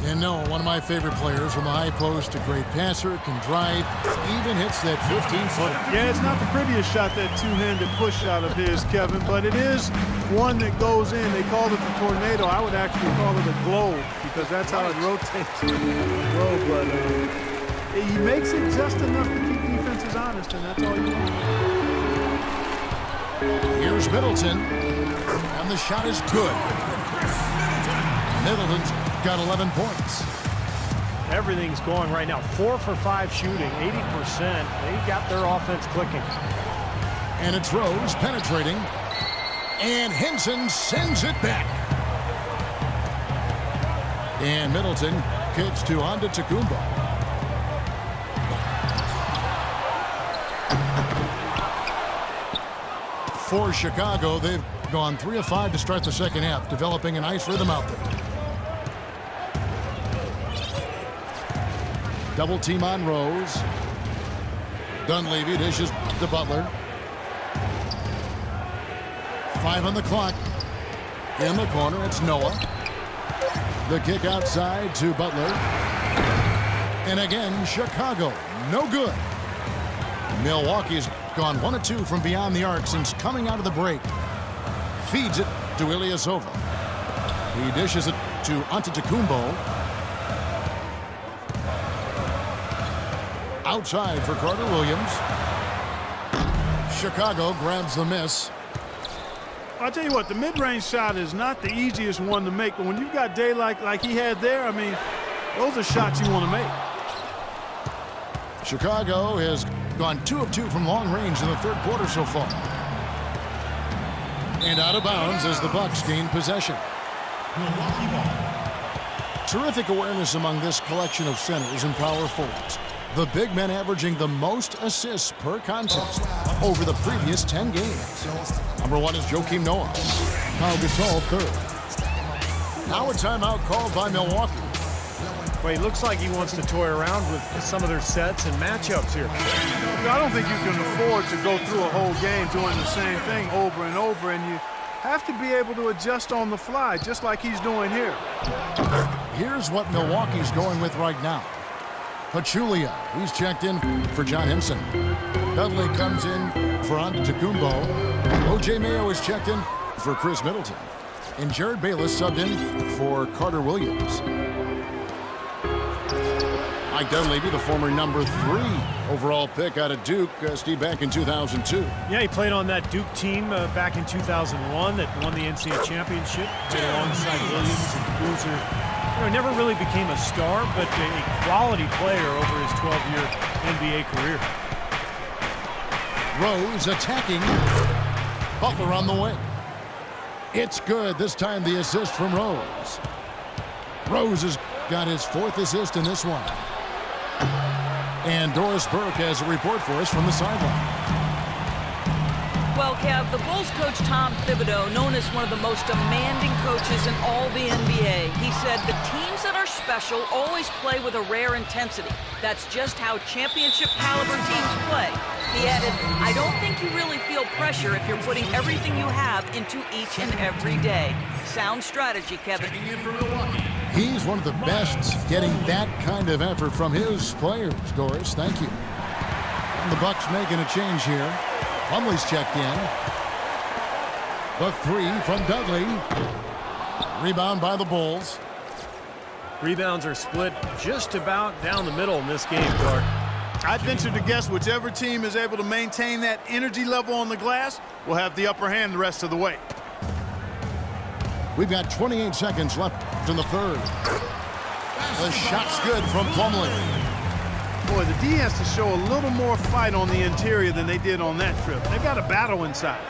And Noah, one of my favorite players, from the high post, a great passer, can drive, even hits that 15-footer. Yeah, it's not the prettiest shot, that two-handed push shot of his, Kevin, but it is one that goes in. They call it the tornado. I would actually call it a globe, because that's how it rotates. Globe, but he makes it just enough to keep defenses honest, and that's all you want. Here's Middleton, and the shot is good. Middleton's got 11 points. Everything's going right now. 4 for 5 shooting, 80%. They got their offense clicking. And it's Rose penetrating. And Henson sends it back. And Middleton kicks to Antetokounmpo. For Chicago, they've gone 3 of 5 to start the second half, developing a nice rhythm out there. Double team on Rose. Dunleavy dishes to Butler. 5 on the clock. In the corner, it's Noah. The kick outside to Butler. And again, Chicago, no good. Milwaukee's gone 1 of 2 from beyond the arc since coming out of the break. Feeds it to Ilyasova. He dishes it to Antetokounmpo. Outside for Carter Williams. Chicago grabs the miss. I'll tell you what, the mid-range shot is not the easiest one to make, but when you've got daylight like he had there, I mean, those are shots you want to make. Chicago has gone 2 of 2 from long range in the third quarter so far. And out of bounds as the Bucks gain possession. Terrific awareness among this collection of centers and power forwards. The big men averaging the most assists per contest over the previous 10 games. Number 1 is Joakim Noah. Pau Gasol third. Now a timeout called by Milwaukee. Well, he looks like he wants to toy around with some of their sets and matchups here. I don't think you can afford to go through a whole game doing the same thing over and over, and you have to be able to adjust on the fly, just like he's doing here. Here's what Milwaukee's going with right now. Pachulia, he's checked in for John Henson. Dudley comes in for Antetokounmpo. O.J. Mayo is checked in for Chris Middleton. And Jared Bayless subbed in for Carter Williams. Mike Dunleavy, the former number 3 overall pick out of Duke, Steve, back in 2002. Yeah, he played on that Duke team back in 2001 that won the NCAA championship. Played alongside Williams and Boozer. You know, never really became a star, but a quality player over his 12-year NBA career. Rose attacking. Butler on the way. It's good. This time the assist from Rose. Rose has got his 4th assist in this one. And Doris Burke has a report for us from the sideline. Well, Kev, the Bulls coach Tom Thibodeau, known as one of the most demanding coaches in all the NBA, he said the teams that are special always play with a rare intensity. That's just how championship caliber teams play. He added, I don't think you really feel pressure if you're putting everything you have into each and every day. Sound strategy, Kevin. He's one of the best getting that kind of effort from his players, Doris. Thank you. And the Bucks making a change here. Plumlee's checked in. The 3 from Dudley. Rebound by the Bulls. Rebounds are split just about down the middle in this game, Clark. I'd venture to guess whichever team is able to maintain that energy level on the glass will have the upper hand the rest of the way. We've got 28 seconds left in the third. The shot's good from Plumlee. Boy, the D has to show a little more fight on the interior than they did on that trip. They've got a battle inside.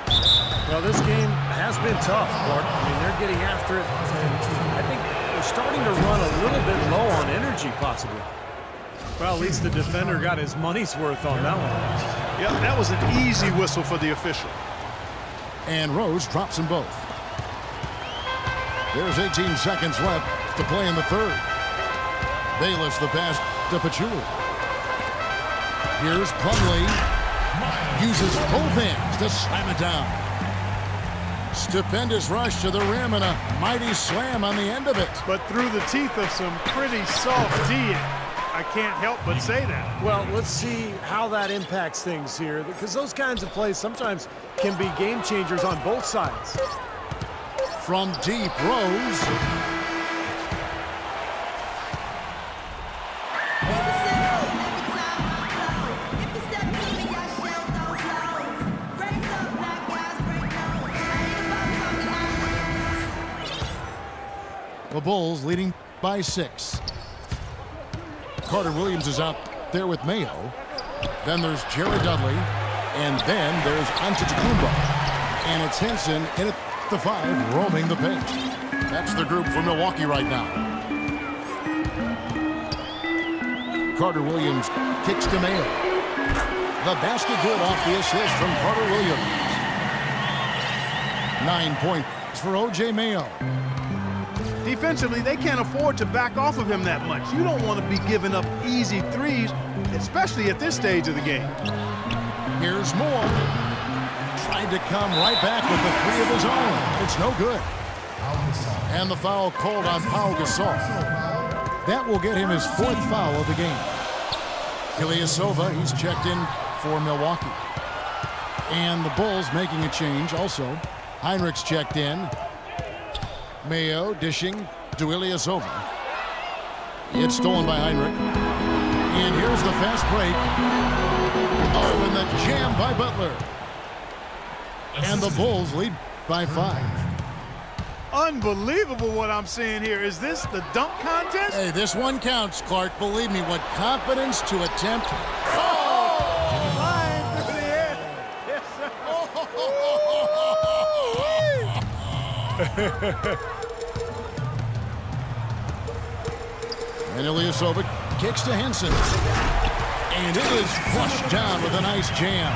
Well, this game has been tough, Clark. I mean, they're getting after it. And I think they're starting to run a little bit low on energy, possibly. Well, at least the defender got his money's worth on that one. Yeah, that was an easy whistle for the official. And Rose drops them both. There's 18 seconds left to play in the third. Bayless the pass to Pachulia. Here's Plumlee. Uses both hands to slam it down. Stupendous rush to the rim and a mighty slam on the end of it. But through the teeth of some pretty soft D. I can't help but say that. Well, let's see how that impacts things here, because those kinds of plays sometimes can be game changers on both sides. From deep, Rose. The Bulls leading by 6. Carter Williams is out there with Mayo. Then there's Jared Dudley. And then there's Antetokounmpo. And it's Henson in at the 5, roaming the paint. That's the group for Milwaukee right now. Carter Williams kicks to Mayo. The basket good off the assist from Carter Williams. 9 points for O.J. Mayo. Defensively, they can't afford to back off of him that much. You don't want to be giving up easy threes, especially at this stage of the game. Here's Moore. Tried to come right back with the 3 of his own. It's no good. And the foul called on Pau Gasol. That will get him his 4th foul of the game. Ilyasova, he's checked in for Milwaukee. And the Bulls making a change also. Heinrich's checked in. Mayo dishing to Ilyasova. It's stolen by Heinrich. And here's the fast break. Oh, and the jam by Butler. And the Bulls lead by 5. Unbelievable what I'm seeing here. Is this the dunk contest? Hey, this one counts, Clark. Believe me, what confidence to attempt. Flying through the air. Yes, sir. And Ilyasova kicks to Henson. And it is flushed down with a nice jam.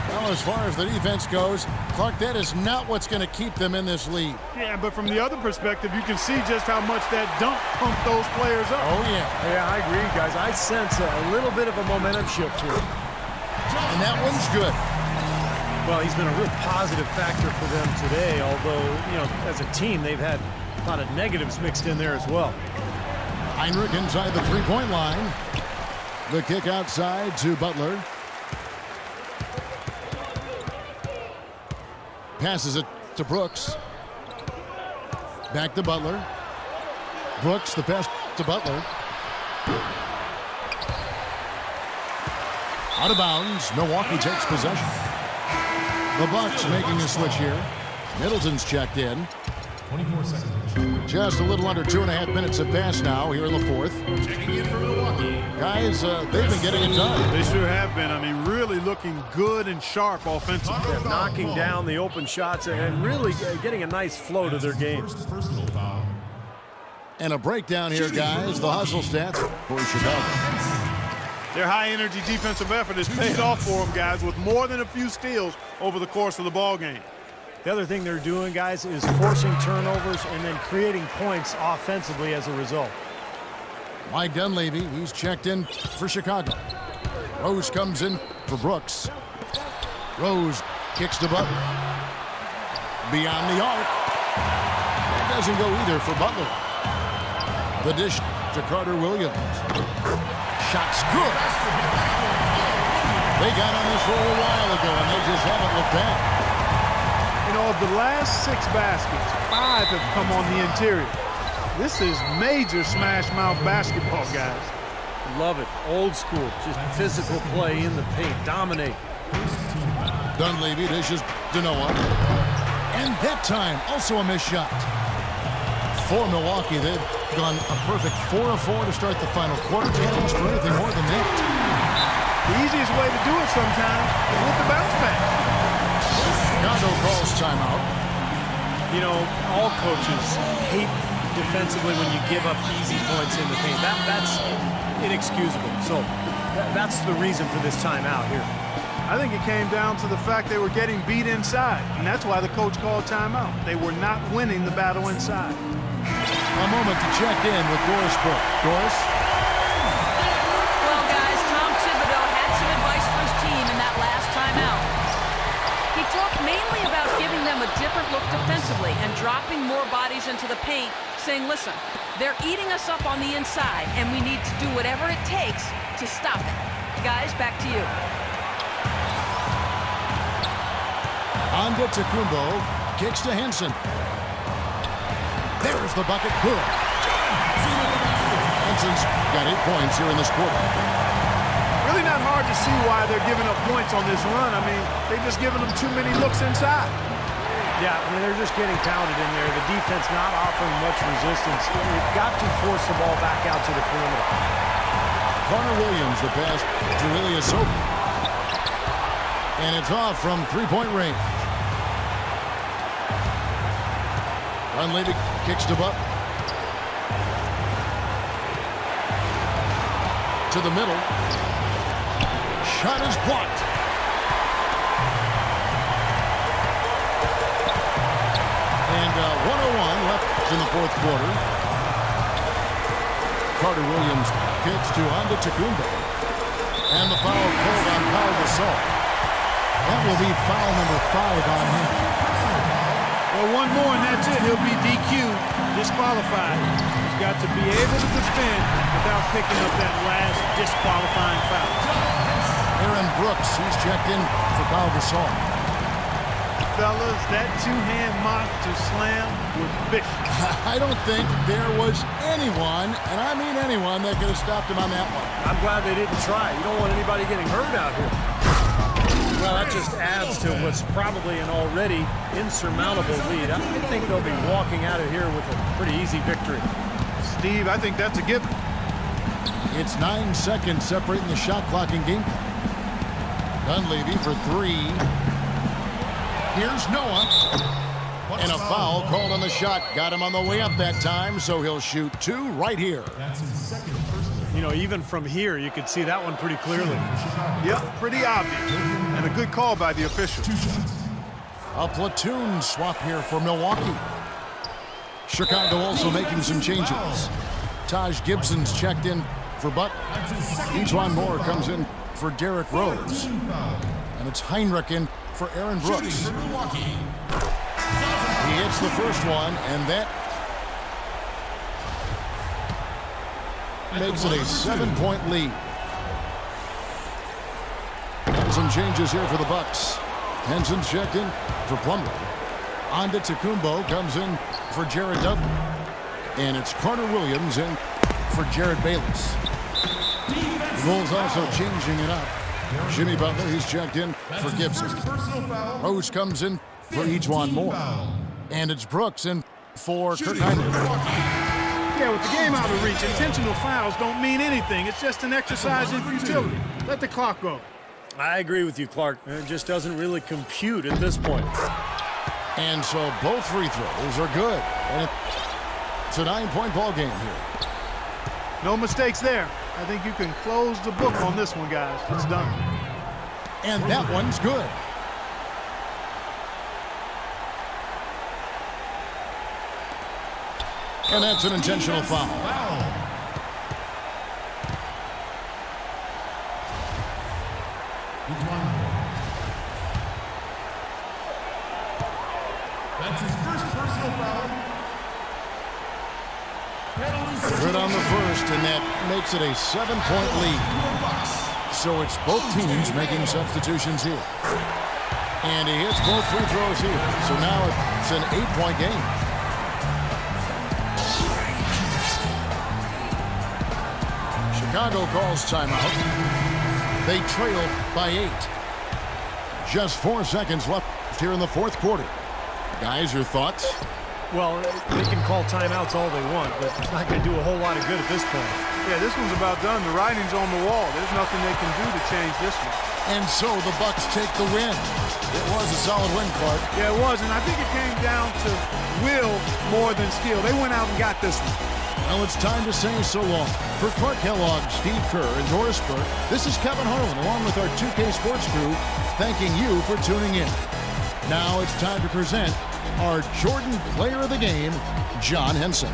Well, as far as the defense goes, Clark, that is not what's going to keep them in this lead. Yeah, but from the other perspective, you can see just how much that dunk pumped those players up. Oh, yeah. Yeah, I agree, guys. I sense a little bit of a momentum shift here. And that one's good. Well, he's been a real positive factor for them today, although, you know, as a team, they've had a lot of negatives mixed in there as well. Heinrich inside the three-point line. The kick outside to Butler. Passes it to Brooks. Back to Butler. Brooks, the pass to Butler. Out of bounds. Milwaukee takes possession. The Bucks making a switch here. Middleton's checked in. 24 seconds. Just a little under 2.5 minutes have passed now here in the 4th. Checking in for Milwaukee. Guys, they've been getting it done. They sure have been. I mean, really looking good and sharp offensively. Yeah, knocking down the open shots and really getting a nice flow to their game. First personal foul. And a breakdown here, guys. The hustle stats for Chicago. Their high-energy defensive effort has paid off for them, guys, with more than a few steals over the course of the ball game. The other thing they're doing, guys, is forcing turnovers and then creating points offensively as a result. Mike Dunleavy, he's checked in for Chicago. Rose comes in for Brooks. Rose kicks to Butler. Beyond the arc. That doesn't go either for Butler. The dish to Carter Williams. Shot's good. They got on this roll a while ago, and they just haven't looked back. You know, of the last 6 baskets, 5 have come on the interior. This is major smash mouth basketball, guys. Love it. Old school. Just physical play in the paint. Dominate. Dunleavy dishes to Noah. And that time, also a missed shot. For Milwaukee, they've gone a perfect 4 of 4 to start the final quarter. Can't ask for anything more than that. The easiest way to do it sometimes is with the bounce back. Chicago calls timeout. You know, all coaches hate defensively when you give up easy points in the paint. That's inexcusable. So that's the reason for this timeout here. I think it came down to the fact they were getting beat inside, and that's why the coach called timeout. They were not winning the battle inside. A moment to check in with Doris Burke. Doris? Well, guys, Tom Thibodeau had some advice for his team in that last timeout. He talked mainly about giving them a a different look defensively and dropping more bodies into the paint, saying, listen, they're eating us up on the inside, and we need to do whatever it takes to stop it. Guys, back to you. Antetokounmpo kicks to Henson. There's the bucket. Good. Henson's got 8 points here in this quarter. Really not hard to see why they're giving up points on this run. I mean, they've just given them too many looks inside. Yeah, I mean, they're just getting pounded in there. The defense not offering much resistance. They've got to force the ball back out to the perimeter. Connor Williams, the pass to Ilyasova. And it's off from three-point range. Dunleavy kicks to Butler. To the middle. Shot is blocked. And 1:01 left in the fourth quarter. Carter Williams kicks to Antetokounmpo. And the foul called on Pau Gasol. That will be foul number 5 on him. Well, one more and that's it. He'll be DQ'd, disqualified. He's got to be able to defend without picking up that last disqualifying foul. Aaron Brooks, he's checked in for Pau Gasol. Fellas, that two-hand mock to slam was vicious. I don't think there was anyone, and I mean anyone, that could have stopped him on that one. I'm glad they didn't try. You don't want anybody getting hurt out here. Well, that just adds to what's probably an already insurmountable lead. I think they'll be walking out of here with a pretty easy victory. Steve, I think that's a given. It's 9 seconds separating the shot clock and game clock. Dunleavy for 3. Here's Noah. And a foul called on the shot. Got him on the way up that time, so he'll shoot 2 right here. That's his second personal. You know, even from here, you could see that one pretty clearly. Yep, pretty obvious. And a good call by the official. 2 shots. A platoon swap here for Milwaukee. Chicago also making some changes. Taj Gibson's checked in for Butler. Ejuan Moore comes in for Derrick Rose. And it's Heinrich in for Aaron Brooks. He hits the first one, and that makes it a 7-point lead. And some changes here for the Bucks. Henson's checked in for Plumlee. Antetokounmpo comes in for Jared Dudley. And it's Carter Williams in for Jared Bayless. The Bulls also changing it up. Jimmy Butler, he's checked in for Gibson. Rose comes in for Ejuan Moore. And it's Brooks in for Kurt Heinrich. Yeah, with the game out of reach, intentional fouls don't mean anything. It's just an exercise in futility. Let the clock go. I agree with you, Clark. It just doesn't really compute at this point. And so both free throws are good. And it's a 9-point ball game here. No mistakes there. I think you can close the book on this one, guys. It's done. And that one's good. And that's an intentional foul. That's his first personal foul. Good on the first, and that makes it a 7-point lead. So it's both teams making substitutions here. And he hits both free throws here. So now it's an 8-point game. Chicago calls timeout. They trail by 8. Just 4 seconds left here in the fourth quarter. Guys, your thoughts? Well, they can call timeouts all they want, but it's not going to do a whole lot of good at this point. Yeah, this one's about done. The writing's on the wall. There's nothing they can do to change this one. And so the Bucks take the win. It was a solid win, Clark. Yeah, it was, and I think it came down to will more than skill. They went out and got this one. Well, it's time to say so long. For Clark Kellogg, Steve Kerr, and Doris Burke, this is Kevin Harlan, along with our 2K Sports crew, thanking you for tuning in. Now it's time to present our Jordan Player of the Game, John Henson.